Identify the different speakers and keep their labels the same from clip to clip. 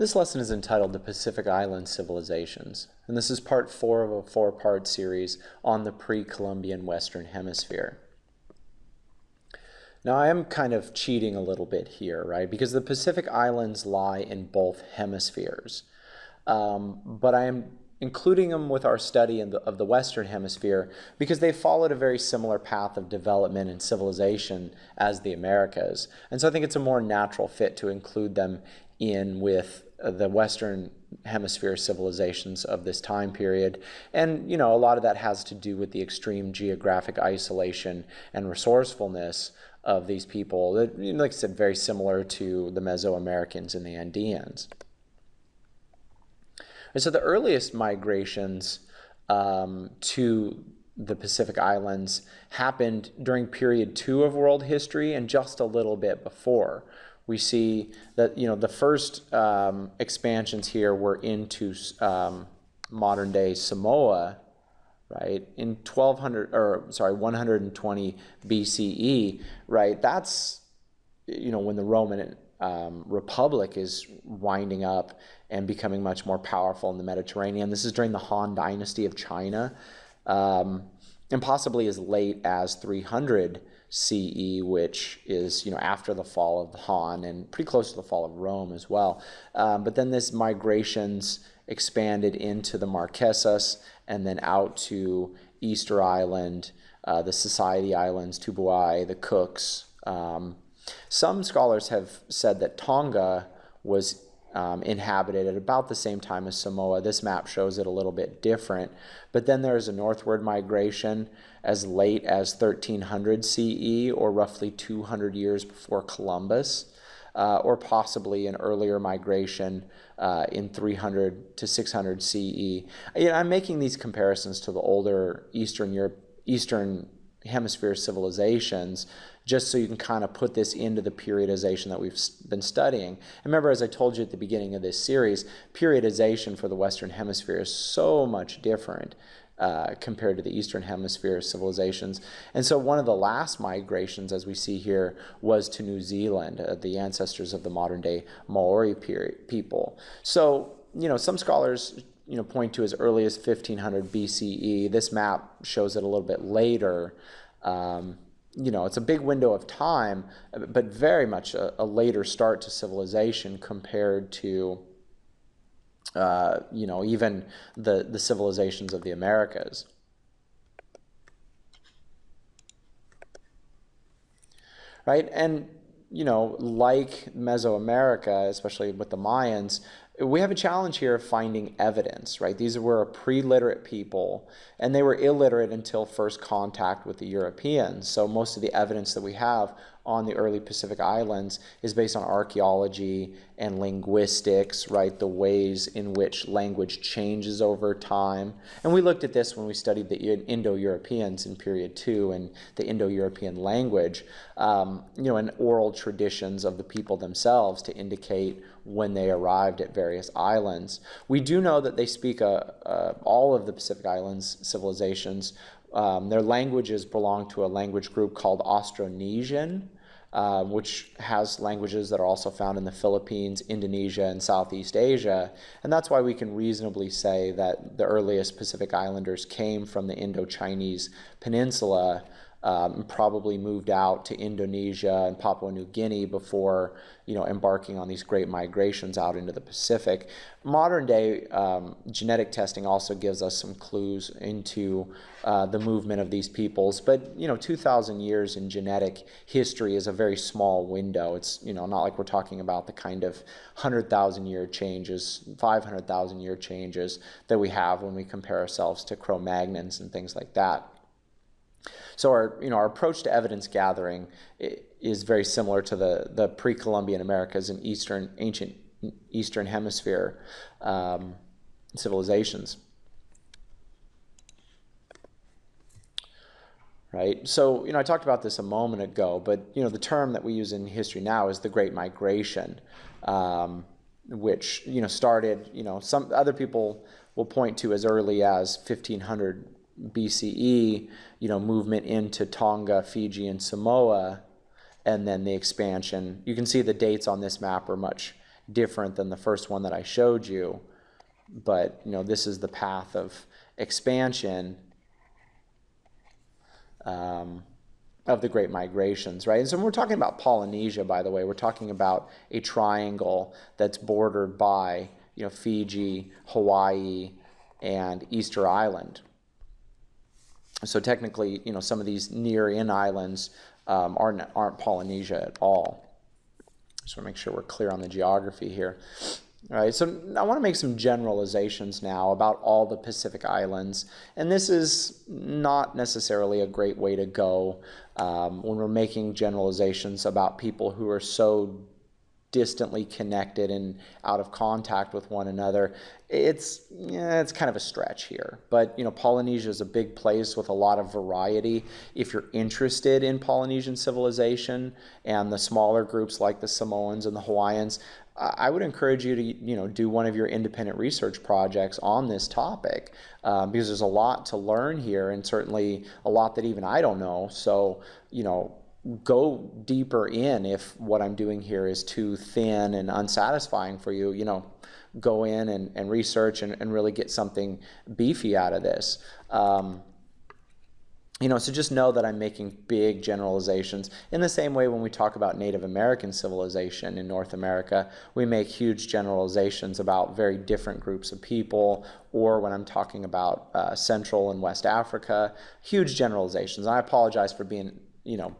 Speaker 1: This lesson is entitled The Pacific Island Civilizations, and this is part 4 of a 4-part series on the pre-Columbian Western Hemisphere. Now I am kind of cheating a little bit here, right? Because the Pacific Islands lie in both hemispheres, but I am including them with our study of the Western Hemisphere because they followed a very similar path of development and civilization as the Americas. And so I think it's a more natural fit to include them in with the Western Hemisphere civilizations of this time period. And, you know, a lot of that has to do with the extreme geographic isolation and resourcefulness of these people that, like I said, very similar to the Mesoamericans and the Andeans. And so the earliest migrations to the Pacific Islands happened during period 2 of world history and just a little bit before. We see that, you know, the first expansions here were into modern-day Samoa, right, in 120 BCE, right? That's, you know, when the Roman Republic is winding up and becoming much more powerful in the Mediterranean. This is during the Han Dynasty of China, and possibly as late as 300 CE, which is, you know, after the fall of the Han and pretty close to the fall of Rome as well. But then this migrations expanded into the Marquesas and then out to Easter Island, the Society Islands, Tubuai, the Cooks. Some scholars have said that Tonga was inhabited at about the same time as Samoa. This map shows it a little bit different. But then there's a northward migration as late as 1300 CE, or roughly 200 years before Columbus, or possibly an earlier migration in 300 to 600 CE. You know, I'm making these comparisons to the older Eastern Hemisphere civilizations, just so you can kind of put this into the periodization that we've been studying. And remember, as I told you at the beginning of this series, periodization for the Western Hemisphere is so much different compared to the Eastern Hemisphere civilizations. And so one of the last migrations, as we see here, was to New Zealand, the ancestors of the modern-day Maori people. So, you know, some scholars, you know, point to as early as 1500 BCE. This map shows it a little bit later. You know, it's a big window of time, but very much a later start to civilization compared to, you know, even the civilizations of the Americas. Right? And, you know, like Mesoamerica, especially with the Mayans, we have a challenge here of finding evidence, right? These were a pre-literate people, and they were illiterate until first contact with the Europeans. So most of the evidence that we have on the early Pacific Islands is based on archaeology and linguistics, right? The ways in which language changes over time. And we looked at this when we studied the Indo-Europeans in period 2 and the Indo-European language, you know, and oral traditions of the people themselves to indicate when they arrived at various islands. We do know that they speak all of the Pacific Islands civilizations. Their languages belong to a language group called Austronesian, which has languages that are also found in the Philippines, Indonesia, and Southeast Asia. And that's why we can reasonably say that the earliest Pacific Islanders came from the Indo-Chinese peninsula, probably moved out to Indonesia and Papua New Guinea before, you know, embarking on these great migrations out into the Pacific. Modern day genetic testing also gives us some clues into the movement of these peoples, but, you know, 2,000 years in genetic history is a very small window. It's, you know, not like we're talking about the kind of 100,000 year changes, 500,000 year changes that we have when we compare ourselves to Cro-Magnons and things like that. So our approach to evidence gathering is very similar to the pre-Columbian Americas and ancient Eastern Hemisphere civilizations. Right. So, you know, I talked about this a moment ago, but, you know, the term that we use in history now is the Great Migration, which, you know, started, you know, some other people will point to as early as 1500 BCE, you know, movement into Tonga, Fiji, and Samoa, and then the expansion. You can see the dates on this map are much different than the first one that I showed you. But, this is the path of expansion of the Great Migrations, right? And so when we're talking about Polynesia, by the way, we're talking about a triangle that's bordered by, Fiji, Hawaii, and Easter Island. So technically, some of these near-in islands aren't Polynesia at all. Just want to make sure we're clear on the geography here. All right, so I want to make some generalizations now about all the Pacific Islands, and this is not necessarily a great way to go when we're making generalizations about people who are so distantly connected and out of contact with one another. It's kind of a stretch here, but Polynesia is a big place with a lot of variety. If you're interested in Polynesian civilization and the smaller groups like the Samoans and the Hawaiians, I would encourage you to do one of your independent research projects on this topic because there's a lot to learn here, and certainly a lot that even I don't know. So go deeper in. If what I'm doing here is too thin and unsatisfying for you, go in and research and really get something beefy out of this. So just know that I'm making big generalizations. In the same way when we talk about Native American civilization in North America, we make huge generalizations about very different groups of people, or when I'm talking about Central and West Africa, huge generalizations. And I apologize for being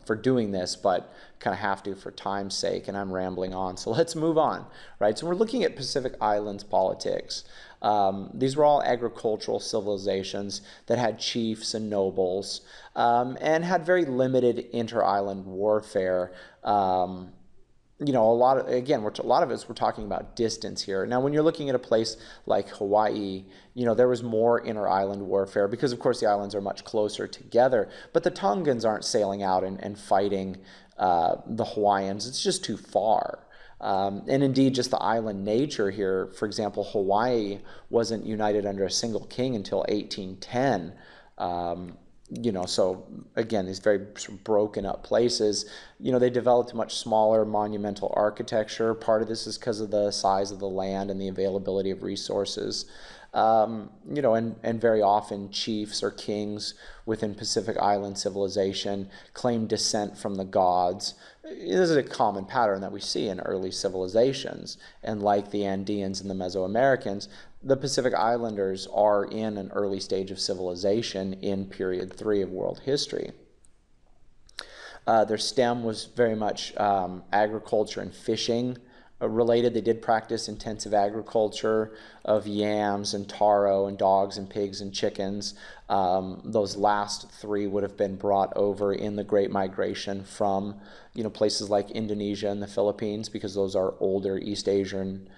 Speaker 1: for doing this, but kind of have to for time's sake, and I'm rambling on. So let's move on, right? So we're looking at Pacific Islands politics. These were all agricultural civilizations that had chiefs and nobles and had very limited inter-island warfare. A lot of us, we're talking about distance here. Now, when you're looking at a place like Hawaii, there was more inter-island warfare because, of course, the islands are much closer together. But the Tongans aren't sailing out and fighting the Hawaiians. It's just too far. And indeed, just the island nature here, for example, Hawaii wasn't united under a single king until 1810. So again, these very sort of broken up places, they developed much smaller monumental architecture. Part of this is because of the size of the land and the availability of resources. And very often chiefs or kings within Pacific Island civilization claim descent from the gods. This is a common pattern that we see in early civilizations. And like the Andeans and the Mesoamericans, the Pacific Islanders are in an early stage of civilization in period 3 of world history. Their stem was very much agriculture and fishing related. They did practice intensive agriculture of yams and taro and dogs and pigs and chickens. Those last 3 would have been brought over in the Great Migration from places like Indonesia and the Philippines, because those are older East Asian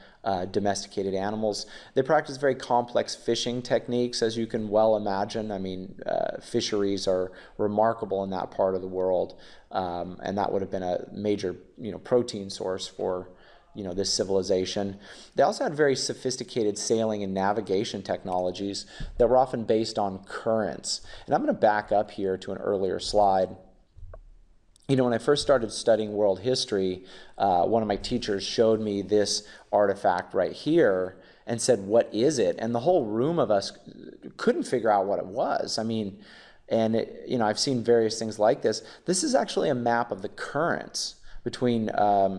Speaker 1: domesticated animals. They practice very complex fishing techniques, as you can well imagine. I mean, fisheries are remarkable in that part of the world, and that would have been a major protein source for this civilization. They also had very sophisticated sailing and navigation technologies that were often based on currents. And I'm going to back up here to an earlier slide. When I first started studying world history, one of my teachers showed me this artifact right here and said, "What is it?" And the whole room of us couldn't figure out what it was. I mean, and I've seen various things like this. This is actually a map of the currents between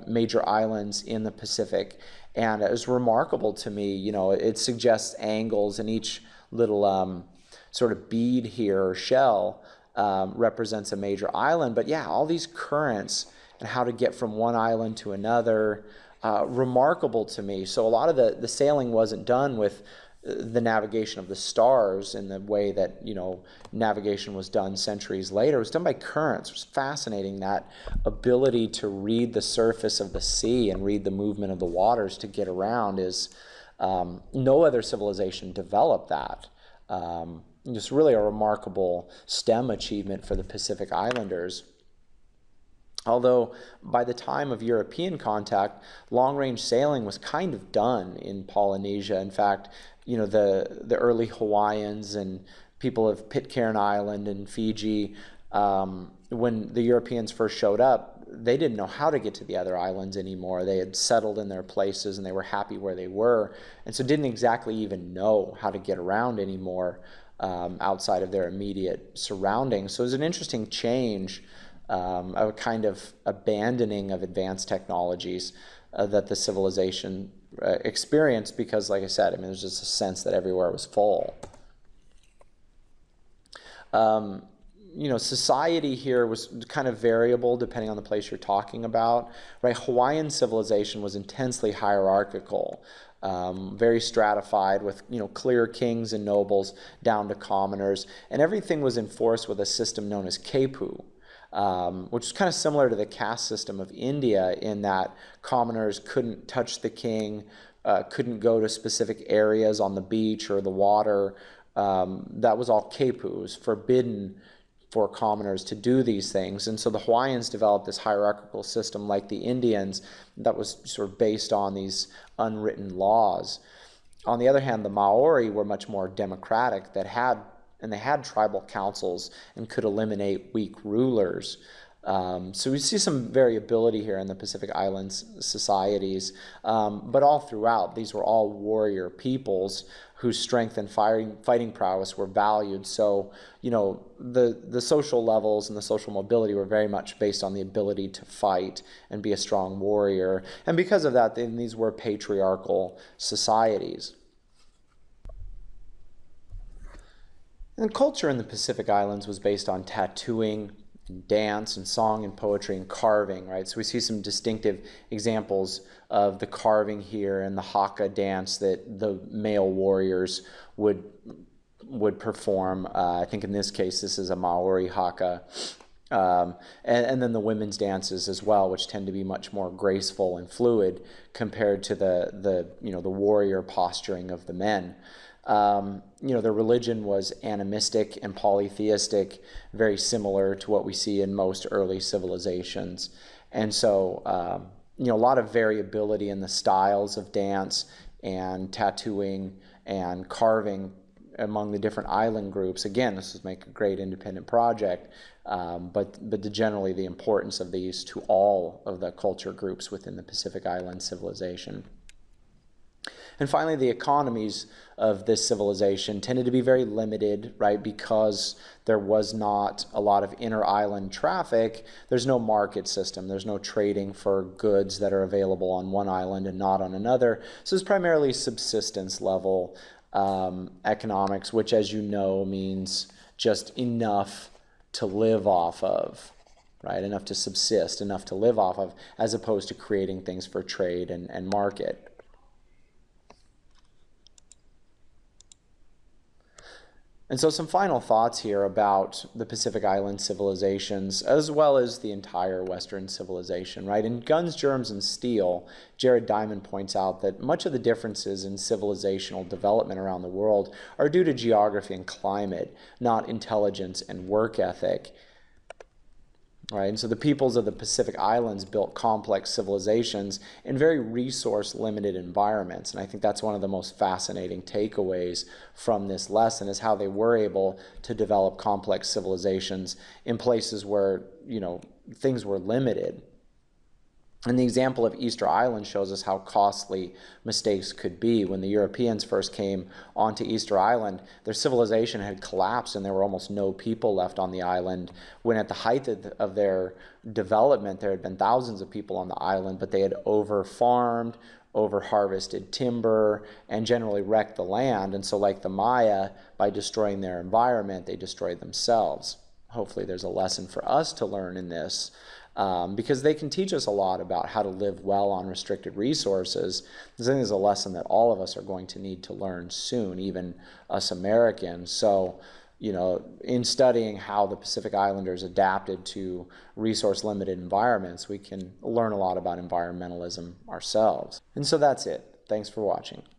Speaker 1: major islands in the Pacific, and it was remarkable to me. It suggests angles, and each little sort of bead here or shell represents a major island. But yeah, all these currents and how to get from one island to another, remarkable to me. So a lot of the sailing wasn't done with the navigation of the stars in the way that navigation was done centuries later. It was done by currents. It was fascinating, that ability to read the surface of the sea and read the movement of the waters to get around is no other civilization developed that. It's really a remarkable STEM achievement for the Pacific Islanders. Although by the time of European contact, long-range sailing was kind of done in Polynesia. In fact, the early Hawaiians and people of Pitcairn Island and Fiji, when the Europeans first showed up, they didn't know how to get to the other islands anymore. They had settled in their places and they were happy where they were, and so didn't exactly even know how to get around anymore outside of their immediate surroundings. So it was an interesting change, a kind of abandoning of advanced technologies that the civilization experienced, because, like I said, I mean, there's just a sense that everywhere was full. Society here was kind of variable depending on the place you're talking about, right? Hawaiian civilization was intensely hierarchical, very stratified with, clear kings and nobles down to commoners, and everything was enforced with a system known as kepu, which is kind of similar to the caste system of India in that commoners couldn't touch the king, couldn't go to specific areas on the beach or the water. That was all kepu. It was forbidden for commoners to do these things. And so the Hawaiians developed this hierarchical system like the Indians that was sort of based on these unwritten laws. On the other hand, the Maori were much more democratic, they had tribal councils and could eliminate weak rulers. So we see some variability here in the Pacific Islands societies, but all throughout, these were all warrior peoples whose strength and fighting prowess were valued. So, the social levels and the social mobility were very much based on the ability to fight and be a strong warrior. And because of that, then these were patriarchal societies. And culture in the Pacific Islands was based on tattooing, and dance, and song, and poetry, and carving, right? So we see some distinctive examples of the carving here and the haka dance that the male warriors would perform. I think in this case, this is a Maori haka. And then the women's dances as well, which tend to be much more graceful and fluid compared to the warrior posturing of the men. Their religion was animistic and polytheistic, very similar to what we see in most early civilizations. And so, a lot of variability in the styles of dance and tattooing and carving among the different island groups. Again, this would make a great independent project, but generally the importance of these to all of the culture groups within the Pacific Island civilization. And finally, the economies of this civilization tended to be very limited, right? Because there was not a lot of inter-island traffic, there's no market system, there's no trading for goods that are available on one island and not on another. So it's primarily subsistence level economics, which, as you know, means just enough to live off of, right? Enough to subsist, enough to live off of, as opposed to creating things for trade and market. And so some final thoughts here about the Pacific Island civilizations, as well as the entire Western civilization, right? In Guns, Germs, and Steel, Jared Diamond points out that much of the differences in civilizational development around the world are due to geography and climate, not intelligence and work ethic. Right? And so the peoples of the Pacific Islands built complex civilizations in very resource-limited environments. And I think that's one of the most fascinating takeaways from this lesson, is how they were able to develop complex civilizations in places where, things were limited. And the example of Easter Island shows us how costly mistakes could be. When the Europeans first came onto Easter Island, their civilization had collapsed and there were almost no people left on the island, when at the height of their development, there had been thousands of people on the island, but they had over-farmed, over-harvested timber, and generally wrecked the land. And so, like the Maya, by destroying their environment, they destroyed themselves. Hopefully there's a lesson for us to learn in this. Because they can teach us a lot about how to live well on restricted resources. I think is a lesson that all of us are going to need to learn soon, even us Americans. So, in studying how the Pacific Islanders adapted to resource-limited environments, we can learn a lot about environmentalism ourselves. And so that's it. Thanks for watching.